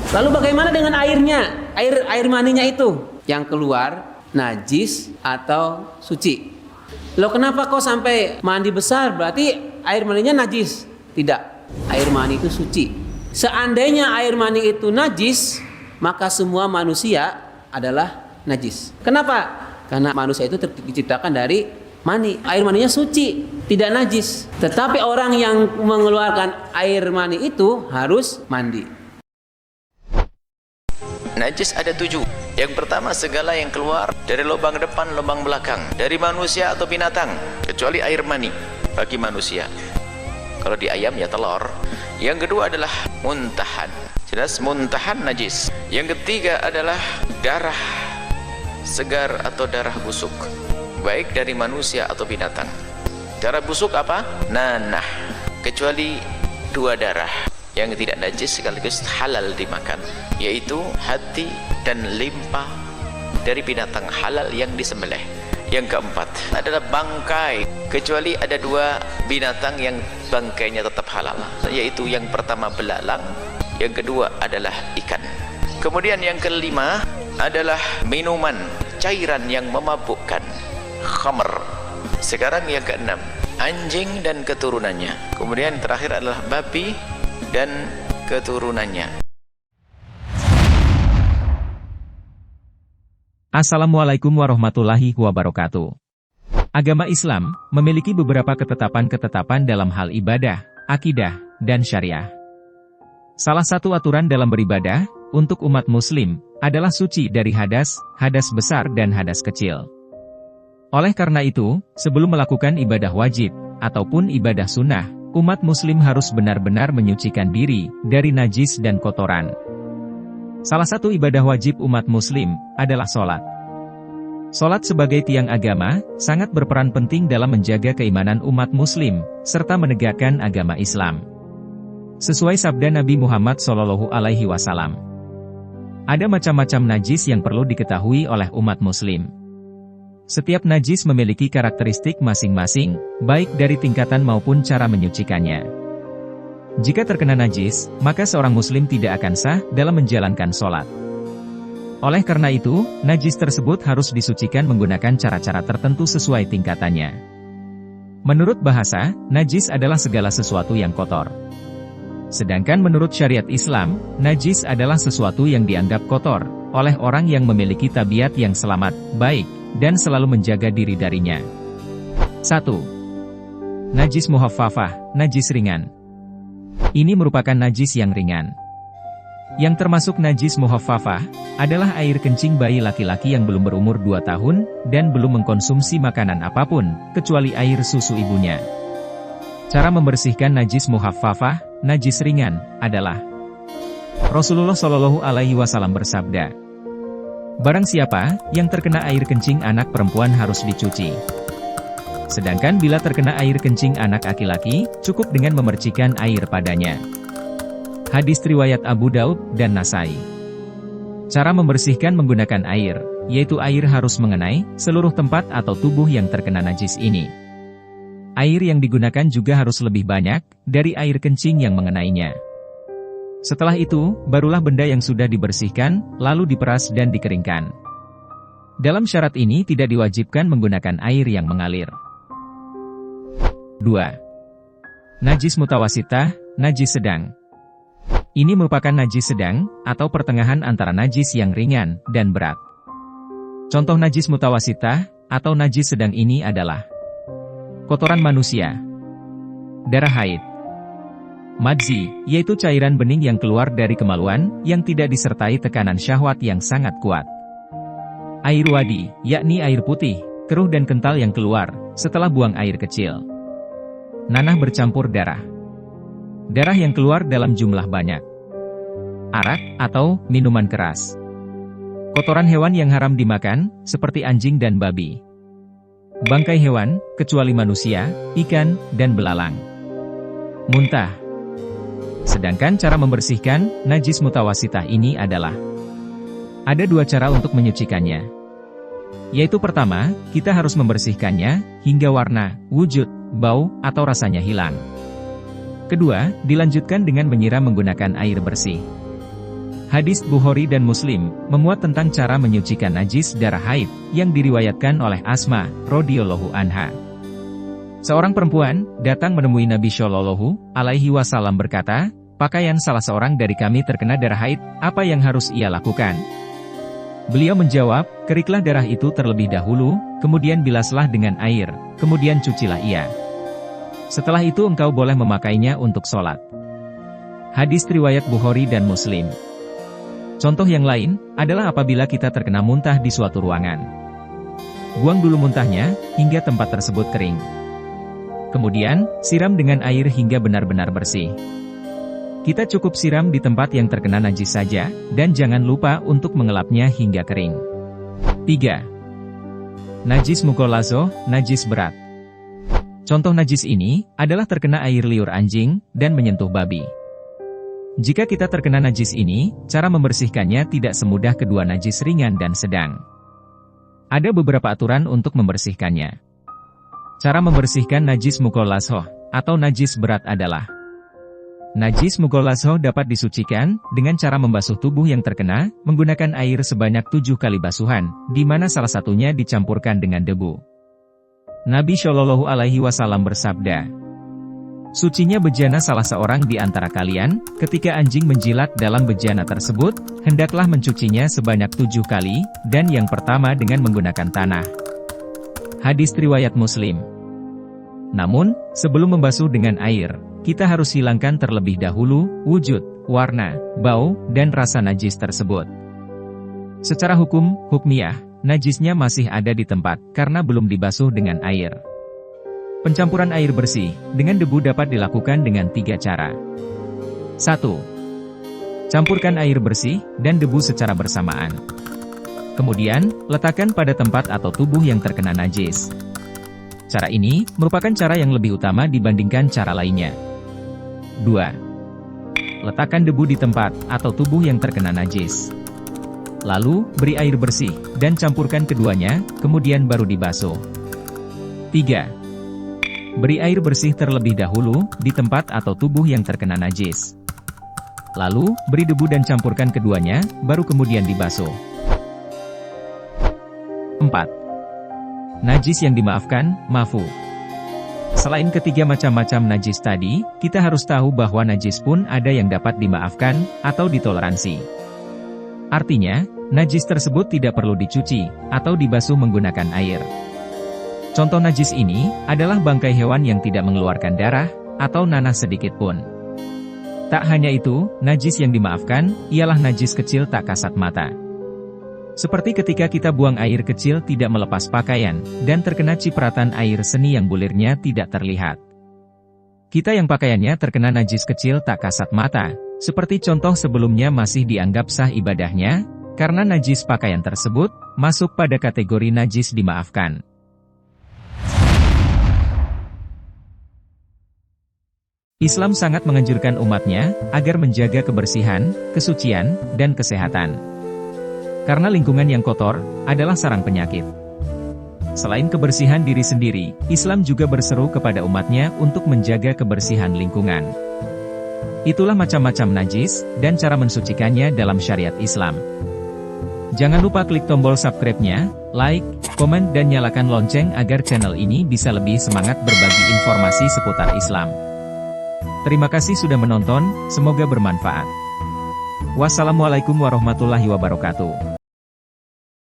Lalu bagaimana dengan airnya? Air maninya itu yang keluar najis atau suci. Loh, kenapa kok sampai mandi besar berarti air maninya najis? Tidak, air mani itu suci. Seandainya air mani itu najis, maka semua manusia adalah najis. Kenapa? Karena manusia itu diciptakan dari mani. Air maninya suci, tidak najis. Tetapi orang yang mengeluarkan air mani itu harus mandi. Najis ada 7. Yang pertama, segala yang keluar dari lubang depan, lubang belakang, dari manusia atau binatang, kecuali air mani bagi manusia. Kalau di ayam ya telur. Yang kedua adalah muntahan. Jelas muntahan najis. Yang ketiga adalah darah segar atau darah busuk, baik dari manusia atau binatang. Darah busuk apa? Nanah. Kecuali 2 darah yang tidak najis sekaligus halal dimakan, yaitu hati dan limpa dari binatang halal yang disembelih. Yang keempat adalah bangkai, kecuali ada 2 binatang yang bangkainya tetap halal, yaitu yang pertama belalang, yang kedua adalah ikan. Kemudian yang kelima adalah minuman, cairan yang memabukkan, khamr. Sekarang yang keenam, anjing dan keturunannya. Kemudian terakhir adalah babi dan keturunannya. Assalamualaikum warahmatullahi wabarakatuh. Agama Islam memiliki beberapa ketetapan-ketetapan dalam hal ibadah, akidah, dan syariah. Salah satu aturan dalam beribadah untuk umat muslim adalah suci dari hadas besar dan hadas kecil. Oleh karena itu, sebelum melakukan ibadah wajib ataupun ibadah sunnah, umat muslim harus benar-benar menyucikan diri dari najis dan kotoran. Salah satu ibadah wajib umat muslim adalah sholat. Sholat sebagai tiang agama sangat berperan penting dalam menjaga keimanan umat muslim serta menegakkan agama Islam. Sesuai sabda Nabi Muhammad SAW, ada macam-macam najis yang perlu diketahui oleh umat muslim. Setiap najis memiliki karakteristik masing-masing, baik dari tingkatan maupun cara menyucikannya. Jika terkena najis, maka seorang muslim tidak akan sah dalam menjalankan sholat. Oleh karena itu, najis tersebut harus disucikan menggunakan cara-cara tertentu sesuai tingkatannya. Menurut bahasa, najis adalah segala sesuatu yang kotor. Sedangkan menurut syariat Islam, najis adalah sesuatu yang dianggap kotor oleh orang yang memiliki tabiat yang selamat, baik, dan selalu menjaga diri darinya. 1. Najis muhaffafah, najis ringan. Ini merupakan najis yang ringan. Yang termasuk najis muhaffafah adalah air kencing bayi laki-laki yang belum berumur 2 tahun dan belum mengkonsumsi makanan apapun kecuali air susu ibunya. Cara membersihkan najis muhaffafah, najis ringan, adalah Rasulullah SAW bersabda, barang siapa yang terkena air kencing anak perempuan harus dicuci. Sedangkan bila terkena air kencing anak laki-laki, cukup dengan memercikan air padanya. Hadis riwayat Abu Daud dan Nasai. Cara membersihkan menggunakan air, yaitu air harus mengenai seluruh tempat atau tubuh yang terkena najis ini. Air yang digunakan juga harus lebih banyak dari air kencing yang mengenainya. Setelah itu, barulah benda yang sudah dibersihkan, lalu diperas dan dikeringkan. Dalam syarat ini tidak diwajibkan menggunakan air yang mengalir. 2. Najis mutawasitah, najis sedang. Ini merupakan najis sedang, atau pertengahan antara najis yang ringan dan berat. Contoh najis mutawasitah, atau najis sedang ini adalah kotoran manusia, darah haid, madzi, yaitu cairan bening yang keluar dari kemaluan, yang tidak disertai tekanan syahwat yang sangat kuat. Air wadi, yakni air putih, keruh dan kental yang keluar setelah buang air kecil. Nanah bercampur darah. Darah yang keluar dalam jumlah banyak. Arak, atau minuman keras. Kotoran hewan yang haram dimakan, seperti anjing dan babi. Bangkai hewan, kecuali manusia, ikan, dan belalang. Muntah. Sedangkan cara membersihkan najis mutawasitah ini adalah ada 2 cara untuk menyucikannya. Yaitu pertama, kita harus membersihkannya hingga warna, wujud, bau, atau rasanya hilang. Kedua, dilanjutkan dengan menyiram menggunakan air bersih. Hadis Bukhari dan Muslim memuat tentang cara menyucikan najis darah haid yang diriwayatkan oleh Asma radhiyallahu anha. Seorang perempuan datang menemui Nabi Shallallahu alaihi wasallam berkata, "Pakaian salah seorang dari kami terkena darah haid, apa yang harus ia lakukan?" Beliau menjawab, "Keriklah darah itu terlebih dahulu, kemudian bilaslah dengan air, kemudian cucilah ia. Setelah itu engkau boleh memakainya untuk sholat." Hadis riwayat Bukhari dan Muslim. Contoh yang lain adalah apabila kita terkena muntah di suatu ruangan. Buang dulu muntahnya hingga tempat tersebut kering. Kemudian, siram dengan air hingga benar-benar bersih. Kita cukup siram di tempat yang terkena najis saja, dan jangan lupa untuk mengelapnya hingga kering. 3. Najis mughallazoh, najis berat. Contoh najis ini adalah terkena air liur anjing dan menyentuh babi. Jika kita terkena najis ini, cara membersihkannya tidak semudah kedua najis ringan dan sedang. Ada beberapa aturan untuk membersihkannya. Cara membersihkan najis mughallazoh atau najis berat adalah: najis mughallazoh dapat disucikan dengan cara membasuh tubuh yang terkena menggunakan air sebanyak 7 kali basuhan, di mana salah satunya dicampurkan dengan debu. Nabi Shallallahu alaihi wasallam bersabda, "Sucinya bejana salah seorang di antara kalian, ketika anjing menjilat dalam bejana tersebut, hendaklah mencucinya sebanyak 7 kali, dan yang pertama dengan menggunakan tanah." Hadis riwayat Muslim. Namun, sebelum membasuh dengan air, kita harus hilangkan terlebih dahulu wujud, warna, bau, dan rasa najis tersebut. Secara hukmiyah, najisnya masih ada di tempat, karena belum dibasuh dengan air. Pencampuran air bersih dengan debu dapat dilakukan dengan 3 cara. 1. Campurkan air bersih dan debu secara bersamaan. Kemudian, letakkan pada tempat atau tubuh yang terkena najis. Cara ini merupakan cara yang lebih utama dibandingkan cara lainnya. 2. Letakkan debu di tempat atau tubuh yang terkena najis. Lalu, beri air bersih dan campurkan keduanya, kemudian baru dibasuh. 3. Beri air bersih terlebih dahulu di tempat atau tubuh yang terkena najis. Lalu, beri debu dan campurkan keduanya, baru kemudian dibasuh. 4. Najis yang dimaafkan, maafu. Selain ketiga macam-macam najis tadi, kita harus tahu bahwa najis pun ada yang dapat dimaafkan atau ditoleransi. Artinya, najis tersebut tidak perlu dicuci atau dibasuh menggunakan air. Contoh najis ini adalah bangkai hewan yang tidak mengeluarkan darah atau nanah sedikit pun. Tak hanya itu, najis yang dimaafkan ialah najis kecil tak kasat mata. Seperti ketika kita buang air kecil tidak melepas pakaian dan terkena cipratan air seni yang bulirnya tidak terlihat. Kita yang pakaiannya terkena najis kecil tak kasat mata, seperti contoh sebelumnya masih dianggap sah ibadahnya, karena najis pakaian tersebut masuk pada kategori najis dimaafkan. Islam sangat menganjurkan umatnya agar menjaga kebersihan, kesucian, dan kesehatan. Karena lingkungan yang kotor adalah sarang penyakit. Selain kebersihan diri sendiri, Islam juga berseru kepada umatnya untuk menjaga kebersihan lingkungan. Itulah macam-macam najis dan cara mensucikannya dalam syariat Islam. Jangan lupa klik tombol subscribe-nya, like, komen, dan nyalakan lonceng agar channel ini bisa lebih semangat berbagi informasi seputar Islam. Terima kasih sudah menonton, semoga bermanfaat. Wassalamualaikum warahmatullahi wabarakatuh.